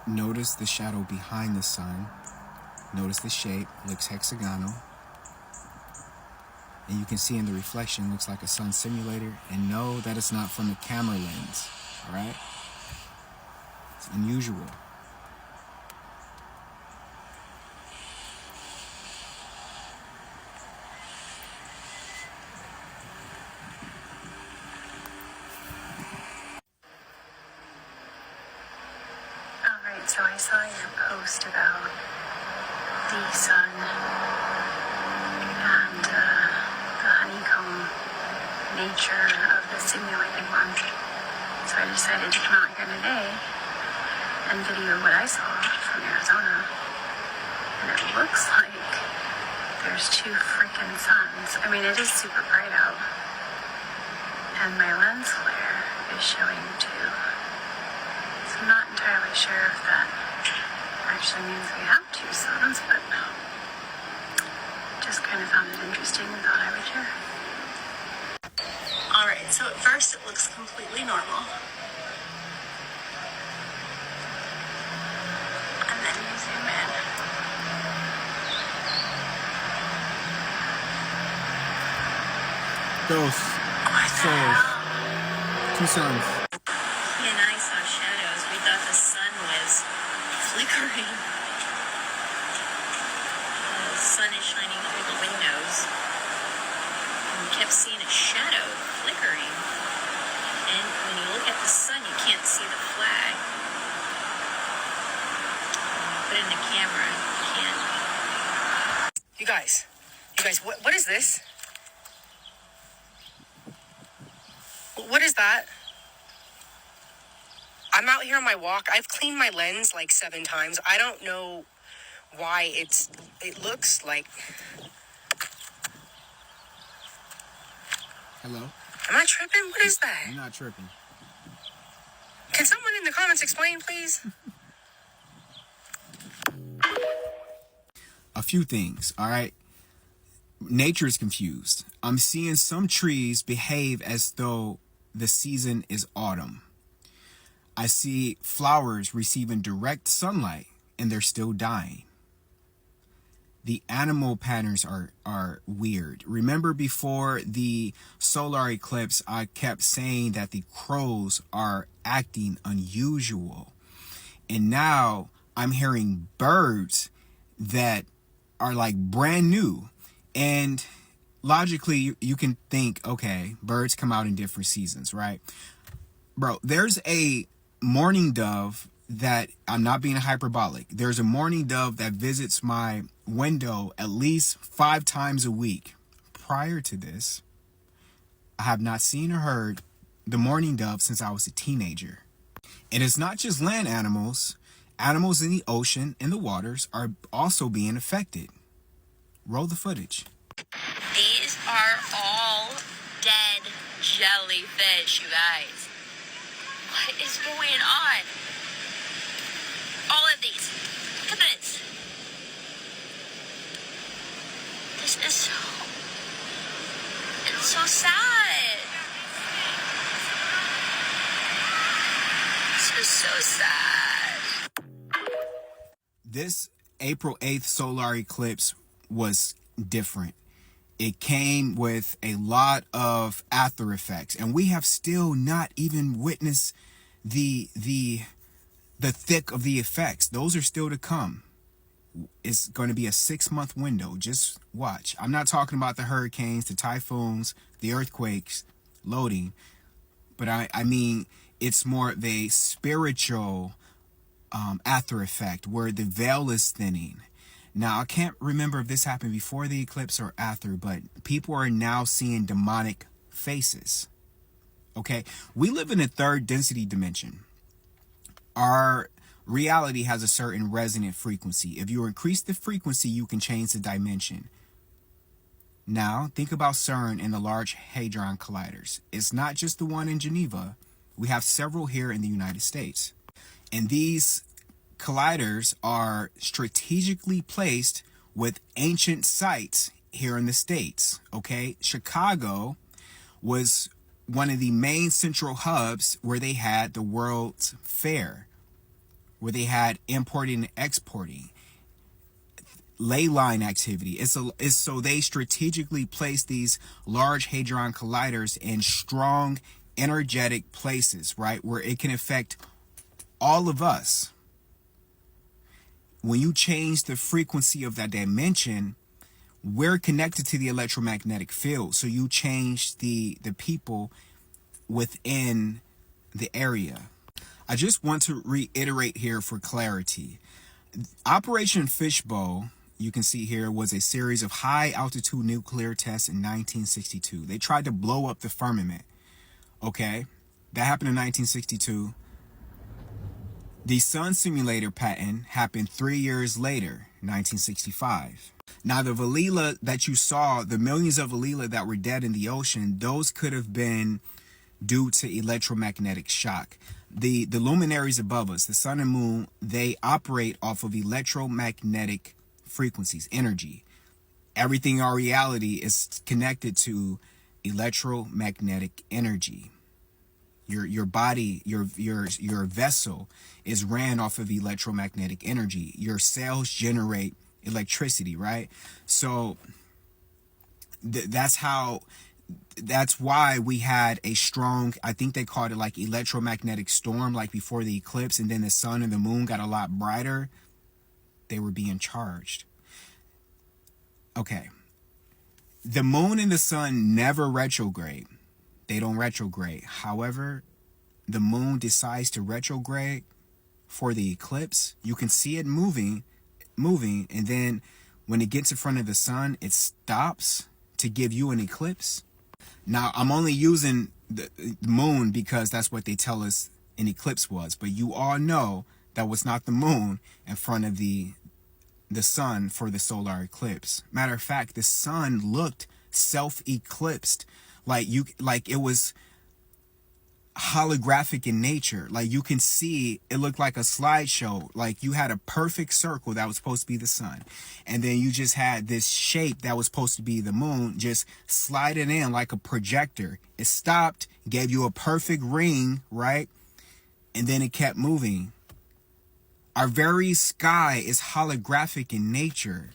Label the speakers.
Speaker 1: Notice the shadow behind the sun. Notice the shape, looks hexagonal. And you can see in the reflection, looks like a sun simulator. And know that it's not from the camera lens, all right? It's unusual.
Speaker 2: Alright, so I saw your post about the sun and the honeycomb nature of the simulated one. So I decided to come out here today and video what I saw from Arizona. And it looks like there's two freaking suns. I mean, it is super bright out. And my lens flare is showing too. So I'm not entirely sure if that actually means we have two suns, but just kind of found it interesting and thought I would share. Alright, so at first it looks completely normal. And then you zoom in.
Speaker 1: Those souls. Two suns.
Speaker 2: He and I saw shadows. We thought the sun was flickering. The sun is shining through the windows. And we kept seeing a shadow flickering. And when you look at the sun, you can't see the flag. When you put it in the camera, you can't.
Speaker 3: You guys, what is this? What is that? I'm out here on my walk. I've cleaned my lens like 7 times. I don't know why it looks like...
Speaker 1: Hello?
Speaker 3: Am I tripping? What is that?
Speaker 1: I'm not tripping.
Speaker 3: Can someone in the comments explain, please?
Speaker 1: A few things, all right? Nature is confused. I'm seeing some trees behave as though the season is autumn. I see flowers receiving direct sunlight and they're still dying. The animal patterns are weird. Remember before the solar eclipse, I kept saying that the crows are acting unusual. And now I'm hearing birds that are like brand new. And logically, you can think, okay, birds come out in different seasons, right? Bro, there's a mourning dove that, I'm not being hyperbolic, there's a mourning dove that visits my window at least 5 times a week. Prior to this, I have not seen or heard the mourning dove since I was a teenager. And it's not just land animals. Animals in the ocean and the waters are also being affected. Roll the footage.
Speaker 2: These are all dead jellyfish, you guys. What is going on? All of these. Look at this. This is so... It's so sad. This is so sad.
Speaker 1: This April 8th solar eclipse was different. It came with a lot of after effects, and we have still not even witnessed the thick of the effects. Those are still to come. It's going to be a 6-month window. Just watch. I'm not talking about the hurricanes, the typhoons, the earthquakes, loading, but I mean, it's more of a spiritual after effect where the veil is thinning. Now, I can't remember if this happened before the eclipse or after, but people are now seeing demonic faces. Okay, we live in a 3rd density dimension. Our reality has a certain resonant frequency. If you increase the frequency, you can change the dimension. Now, think about CERN and the Large Hadron Colliders. It's not just the one in Geneva. We have several here in the United States. And these colliders are strategically placed with ancient sites here in the States. Okay, Chicago was one of the main central hubs where they had the World's Fair. where they had importing and exporting, ley line activity. It's so they strategically placed these large hadron colliders in strong energetic places, right, where it can affect all of us. When you change the frequency of that dimension, we're connected to the electromagnetic field. So you change the people within the area. I just want to reiterate here for clarity. Operation Fishbowl, you can see here, was a series of high altitude nuclear tests in 1962. They tried to blow up the firmament. Okay, that happened in 1962. The Sun Simulator patent happened 3 years later, 1965. Now, the Velila that you saw, the millions of Velila that were dead in the ocean, those could have been due to electromagnetic shock. The luminaries above us, the sun and moon, they operate off of electromagnetic frequencies, energy. Everything in our reality is connected to electromagnetic energy. Your body, your vessel is ran off of electromagnetic energy. Your cells generate electricity, right? So that's why we had a strong, I think they called it like electromagnetic storm, like before the eclipse, and then the sun and the moon got a lot brighter. They were being charged. Okay. The moon and the sun never retrograde. They don't retrograde. However, the moon decides to retrograde for the eclipse. You can see it moving, and then when it gets in front of the sun, it stops to give you an eclipse. Now, I'm only using the moon because that's what they tell us an eclipse was, but you all know that was not the moon in front of the sun for the solar eclipse. Matter of fact, the sun looked self-eclipsed, like it was holographic in nature. Like you can see it looked like a slideshow. Like you had a perfect circle that was supposed to be the sun, and then you just had this shape that was supposed to be the moon just sliding in like a projector. It stopped, gave you a perfect ring, right? And then it kept moving. Our very sky is holographic in nature.